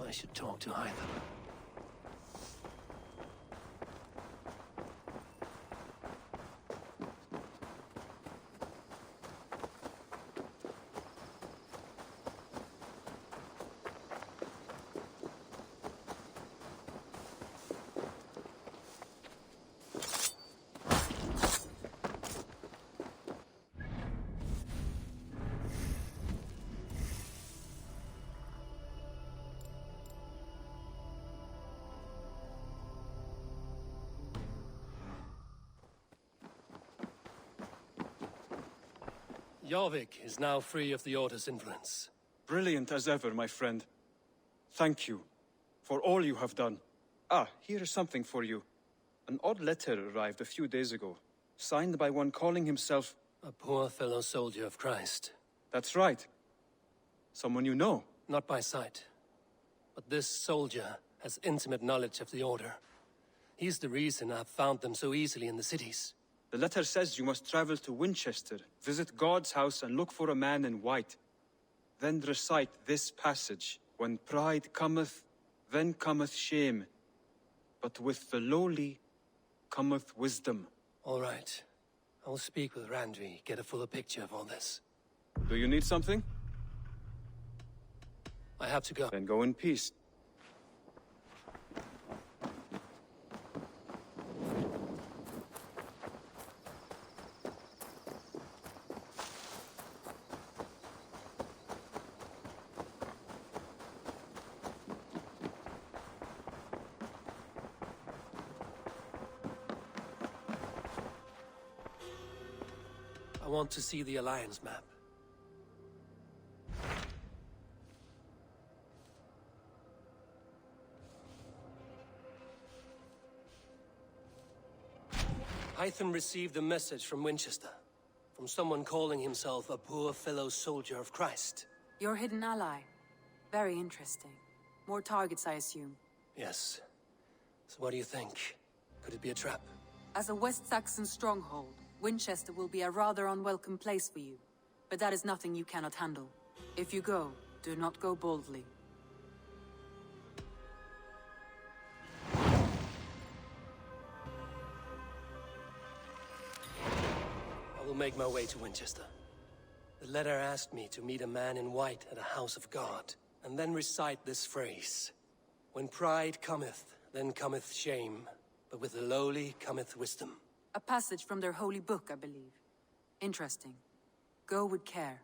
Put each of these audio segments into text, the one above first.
I should talk to Hytham. Jorvik is now free of the Order's influence. Brilliant as ever, my friend. Thank you for all you have done. Ah, here is something for you. An odd letter arrived a few days ago, signed by one calling himself... A poor fellow soldier of Christ. That's right. Someone you know. Not by sight. But this soldier has intimate knowledge of the Order. He's the reason I've found them so easily in the cities. The letter says you must travel to Wincestre, visit God's house and look for a man in white. Then recite this passage. When pride cometh, then cometh shame. But with the lowly cometh wisdom. All right. I'll speak with Randvi, get a fuller picture of all this. Do you need something? I have to go. Then go in peace. I want to see the Alliance map. Hytham received a message from Wincestre, from someone calling himself a poor fellow soldier of Christ. Your hidden ally. Very interesting. More targets, I assume. Yes. So what do you think? Could it be a trap? As a West Saxon stronghold, Wincestre will be a rather unwelcome place for you. But that is nothing you cannot handle. If you go, do not go boldly. I will make my way to Wincestre. The letter asked me to meet a man in white at a house of God, and then recite this phrase. When pride cometh, then cometh shame, but with the lowly cometh wisdom. A passage from their holy book, I believe. Interesting. Go with care.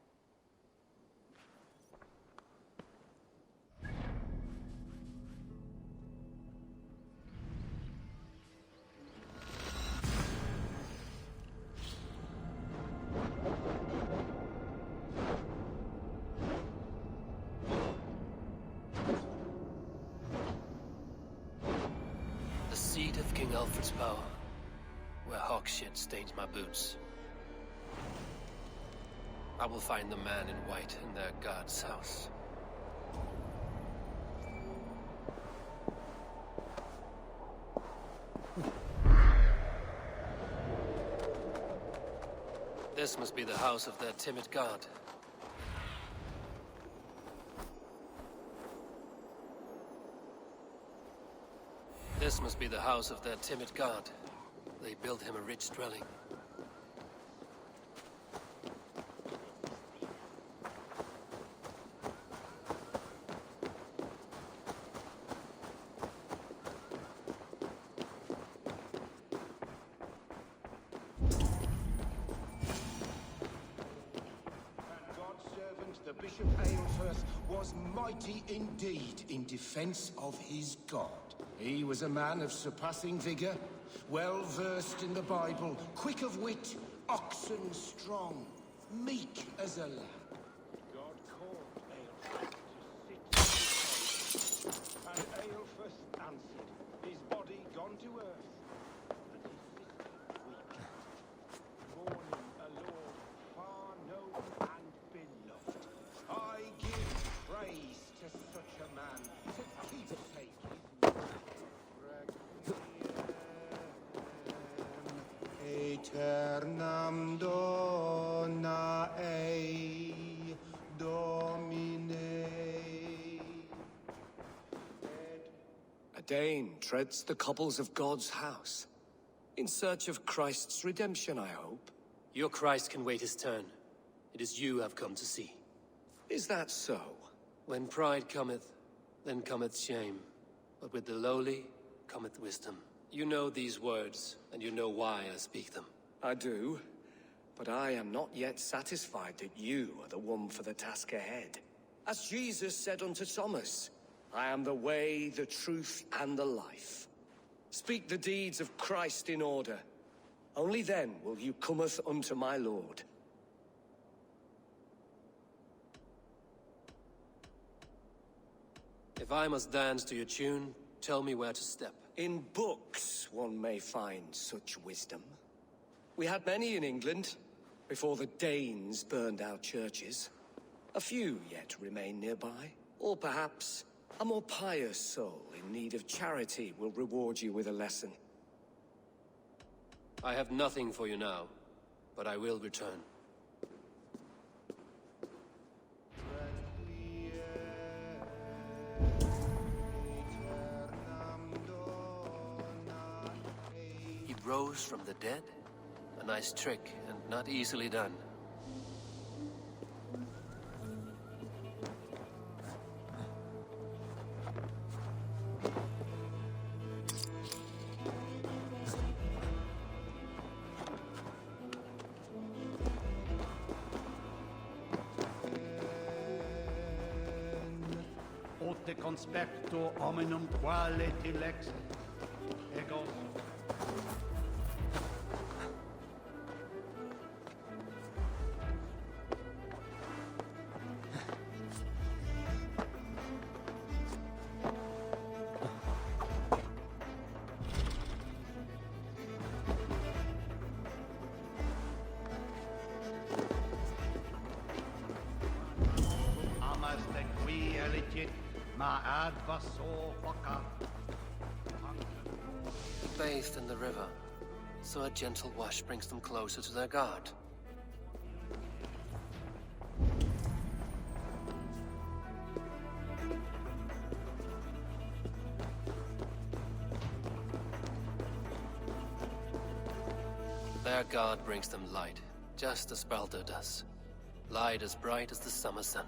The seat of King Alfred's power, where hawk shit stains my boots. I will find the man in white in their god's house. This must be the house of their timid god. This must be the house of their timid god. They built him a rich dwelling. The Bishop Aelfirth was mighty indeed in defense of his God. He was a man of surpassing vigor, well versed in the Bible, quick of wit, oxen strong, meek as a lamb. God called Aelfirth to sit on his throne, and Aelfirth answered, his body gone to earth, and his sister weak, mourning a lord far known and beloved. I give praise to such a man, to keepsake his Aeternam dona ei. Domine. Dane treads the cobbles of God's house. In search of Christ's redemption, I hope. Your Christ can wait his turn. It is you I've come to see. Is that so? When pride cometh, then cometh shame. But with the lowly cometh wisdom. You know these words, and you know why I speak them. I do. But I am not yet satisfied that you are the one for the task ahead. As Jesus said unto Thomas, I am the way, the truth, and the life. Speak the deeds of Christ in order. Only then will you cometh unto my Lord. If I must dance to your tune, tell me where to step. In books one may find such wisdom. We had many in England, before the Danes burned our churches. A few yet remain nearby. Or perhaps a more pious soul in need of charity will reward you with a lesson. I have nothing for you now, but I will return. He rose from the dead? A nice trick, and not easily done. Te conspecto hominum quale ti lex ego. Amaste qui elegit ma advaso faca. Bathed in the river, so a gentle wash brings them closer to their God. Their God brings them light, just as Baldur does. Light as bright as the summer sun.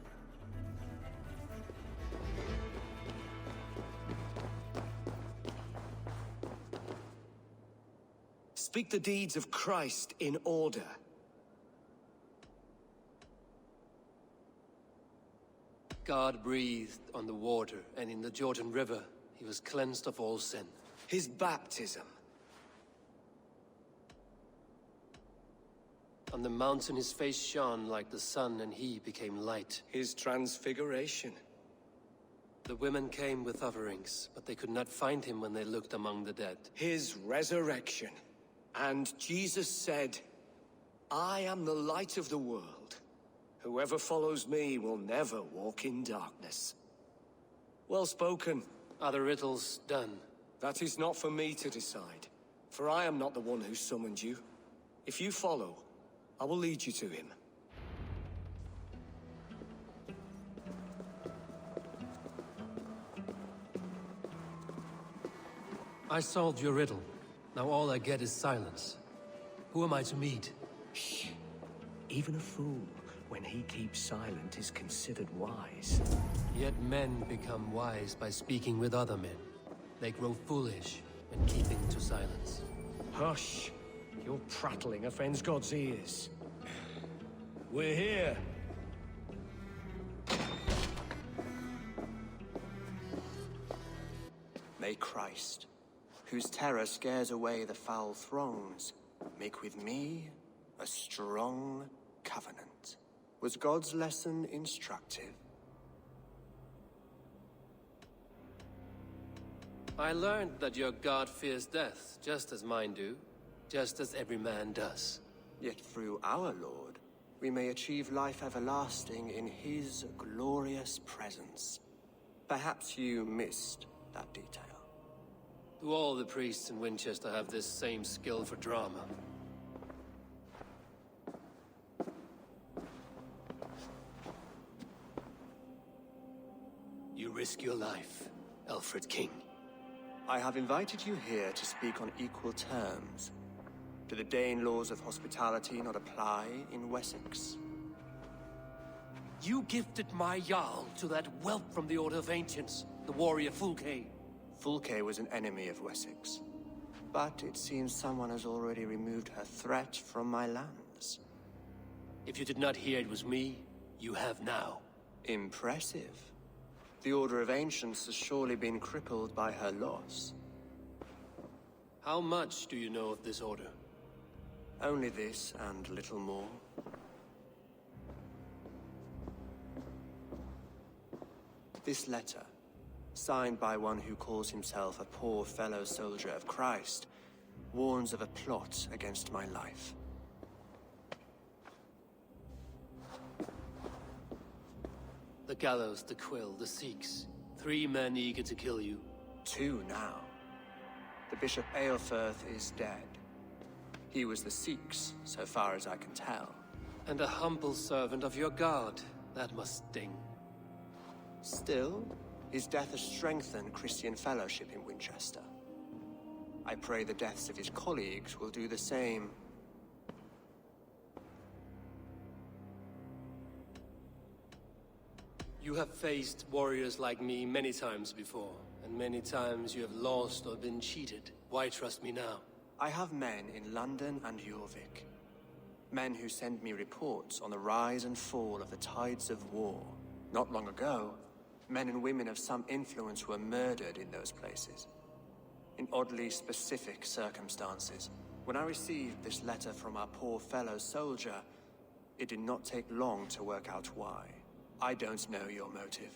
Speak the deeds of Christ in order. God breathed on the water, and in the Jordan River, he was cleansed of all sin. His baptism. On the mountain his face shone like the sun, and he became light. His transfiguration. The women came with offerings, but they could not find him when they looked among the dead. His resurrection. And Jesus said, I am the light of the world. Whoever follows me will never walk in darkness. Well spoken. Are the riddles done? That is not for me to decide, for I am not the one who summoned you. If you follow, I will lead you to him. I solved your riddle. Now all I get is silence. Who am I to meet? Shh. Even a fool, when he keeps silent, is considered wise. Yet men become wise by speaking with other men. They grow foolish when keeping to silence. Hush! Your prattling offends God's ears. We're here. May Christ, whose terror scares away the foul throngs, make with me a strong covenant. Was God's lesson instructive? I learned that your God fears death, just as mine do, just as every man does. Yet through our Lord, we may achieve life everlasting in his glorious presence. Perhaps you missed that detail. Do all the priests in Winchester have this same skill for drama? You risk your life, Alfred King. I have invited you here to speak on equal terms. Do the Dane laws of hospitality not apply in Wessex? You gifted my Jarl to that whelp from the Order of Ancients, the warrior Fulke. Fulke was an enemy of Wessex. But it seems someone has already removed her threat from my lands. If you did not hear it was me, you have now. Impressive. The Order of Ancients has surely been crippled by her loss. How much do you know of this order? Only this and little more. This letter, signed by one who calls himself a poor fellow soldier of Christ, warns of a plot against my life. The gallows, the quill, the Sikhs. 3 men eager to kill you. 2 now. The Bishop Aelfirth is dead. He was the Sikhs, so far as I can tell. And a humble servant of your god. That must sting. Still, his death has strengthened Christian fellowship in Wincestre. I pray the deaths of his colleagues will do the same. You have faced warriors like me many times before, and many times you have lost or been cheated. Why trust me now? I have men in London and Jorvik. Men who send me reports on the rise and fall of the tides of war. Not long ago, men and women of some influence were murdered in those places. In oddly specific circumstances. When I received this letter from our poor fellow soldier, it did not take long to work out why. I don't know your motive,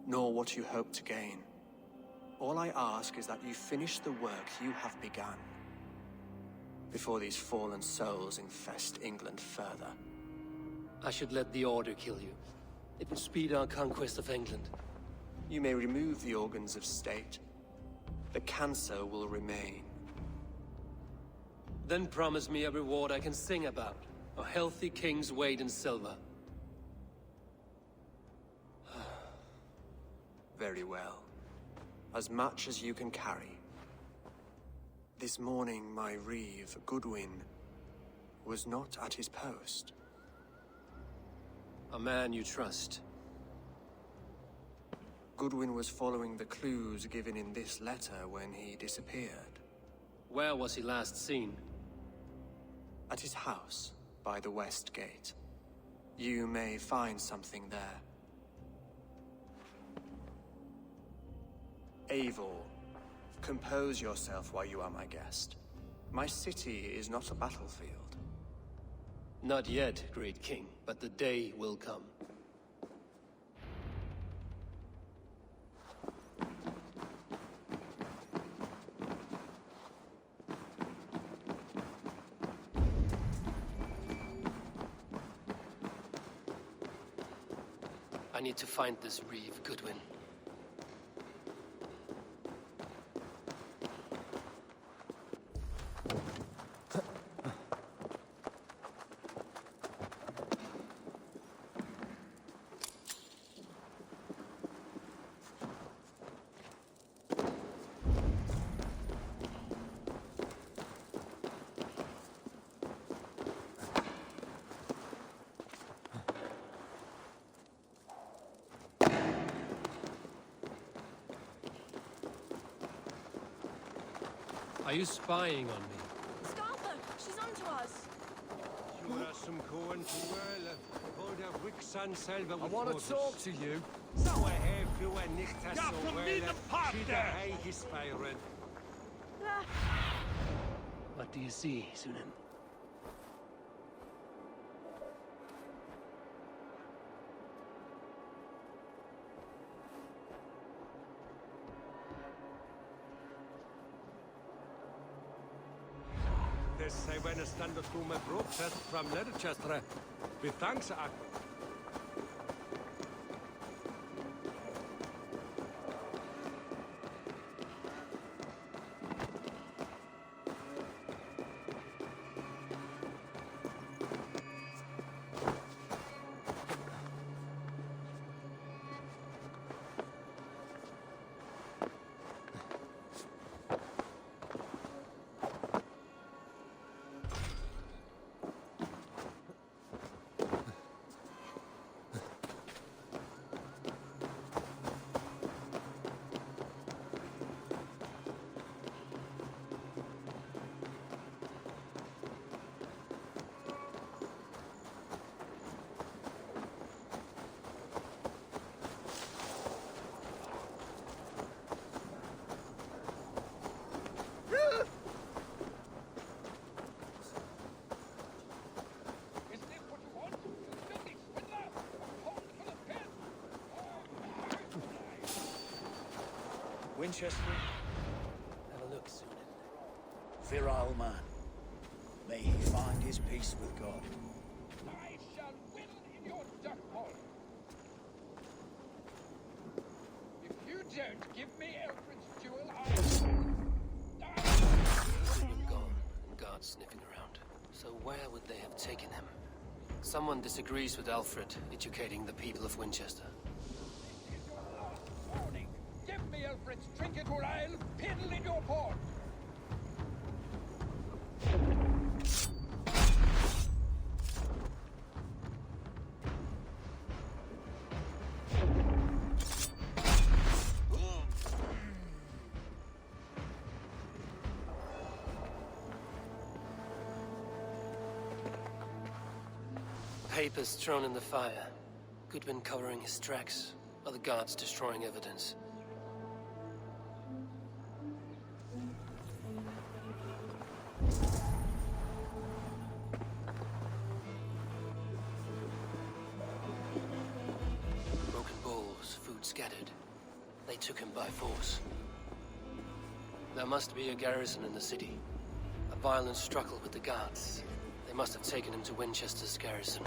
nor what you hope to gain. All I ask is that you finish the work you have begun, before these fallen souls infest England further. I should let the Order kill you. It would speed our conquest of England. You may remove the organs of state. The cancer will remain. Then promise me a reward I can sing about. A healthy king's weight in silver. Very well. As much as you can carry. This morning, my Reeve, Goodwin, was not at his post. A man you trust. Goodwin was following the clues given in this letter when he disappeared. Where was he last seen? At his house, by the West Gate. You may find something there. Eivor, compose yourself while you are my guest. My city is not a battlefield. Not yet, great king, but the day will come. I need to find this Reeve, Goodwin. Are you spying on me? Scarpa, she's onto us. I want to talk to you. What do you see, Sunan? Say when I stand up to my broadcast from Wincestre. With thanks, Wincestre? Have a look soon. Virile man. May he find his peace with God. I shall win in your duck hole. If you don't give me Alfred's jewel, I He's been gone, and guards sniffing around. So where would they have taken him? Someone disagrees with Alfred, educating the people of Winchester. This is your last warning. Give me Alfred's trinket or I'll piddle in your port. Papers thrown in the fire. Goodwin covering his tracks, other guards destroying evidence. Broken bowls, food scattered. They took him by force. There must be a garrison in the city. A violent struggle with the guards. They must have taken him to Winchester's garrison.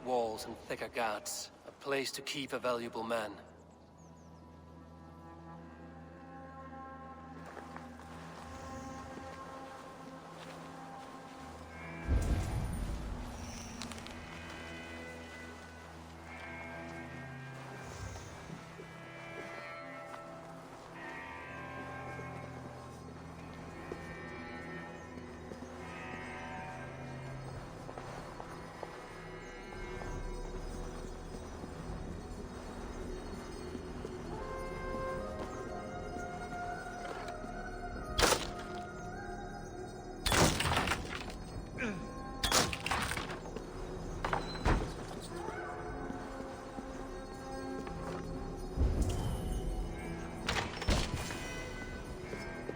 walls and thicker guards. A place to keep a valuable man.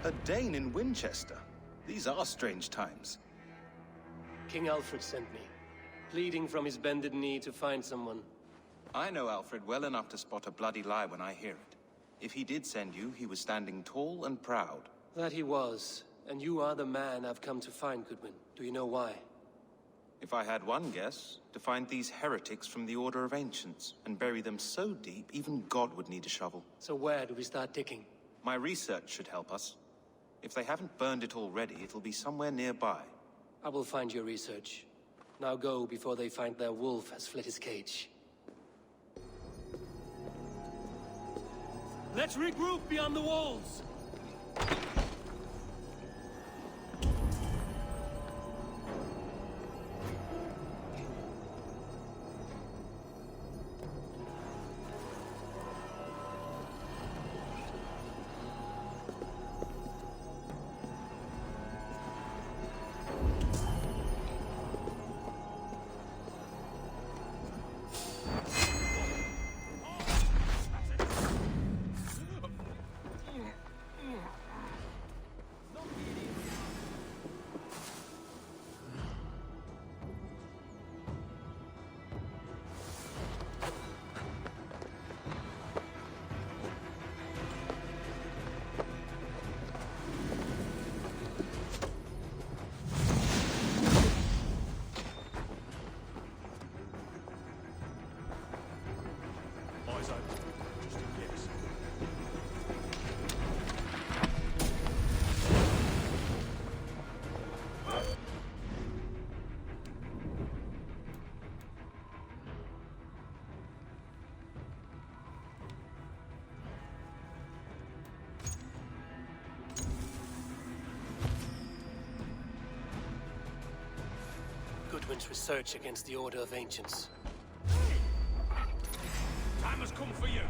A Dane in Winchester. These are strange times. King Alfred sent me, pleading from his bended knee to find someone. I know Alfred well enough to spot a bloody lie when I hear it. If he did send you, he was standing tall and proud. That he was, and you are the man I've come to find, Goodwin. Do you know why? If I had one guess, to find these heretics from the Order of Ancients, and bury them so deep, even God would need a shovel. So where do we start digging? My research should help us. If they haven't burned it already, it'll be somewhere nearby. I will find your research. Now go before they find their wolf has fled his cage. Let's regroup beyond the walls! Goodwin's research against the Order of Ancients. Time has come for you.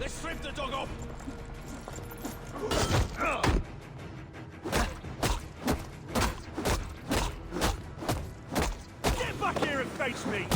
Let's strip the dog up. Get back here and face me.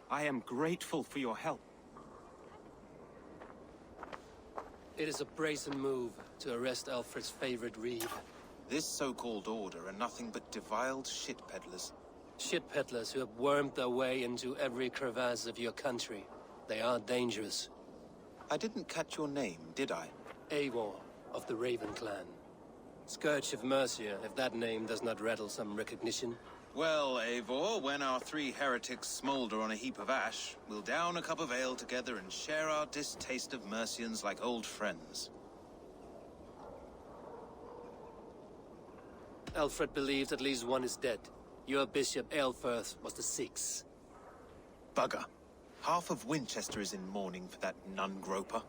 I am grateful for your help. It is a brazen move to arrest Alfred's favorite Reeve. This so-called order are nothing but deviled shit peddlers. Shit peddlers who have wormed their way into every crevasse of your country. They are dangerous. I didn't catch your name, did I? Eivor, of the Raven clan. Scourge of Mercia, if that name does not rattle some recognition. Well, Eivor, when our three heretics smolder on a heap of ash, we'll down a cup of ale together and share our distaste of Mercians like old friends. Alfred believes at least one is dead. Your bishop, Aelfirth, was the sixth. Bugger. Half of Winchester is in mourning for that nun-groper.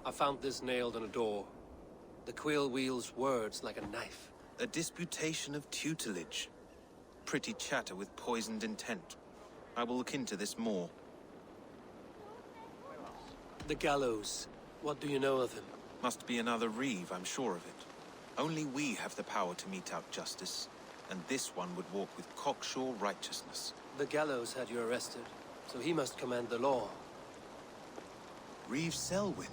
I found this nailed on a door. The quill wields words like a knife. A disputation of tutelage. Pretty chatter with poisoned intent. I will look into this more. The gallows. What do you know of him? Must be another Reeve, I'm sure of it. Only we have the power to mete out justice, and this one would walk with cocksure righteousness. The gallows had you arrested, so he must command the law. Reeve Selwyn.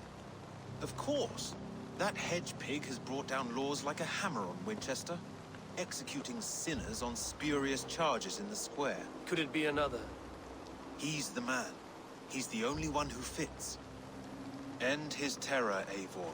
Of course. That hedge pig has brought down laws like a hammer on Winchester, executing sinners on spurious charges in the square. Could it be another? He's the man. He's the only one who fits. End his terror, Eivor.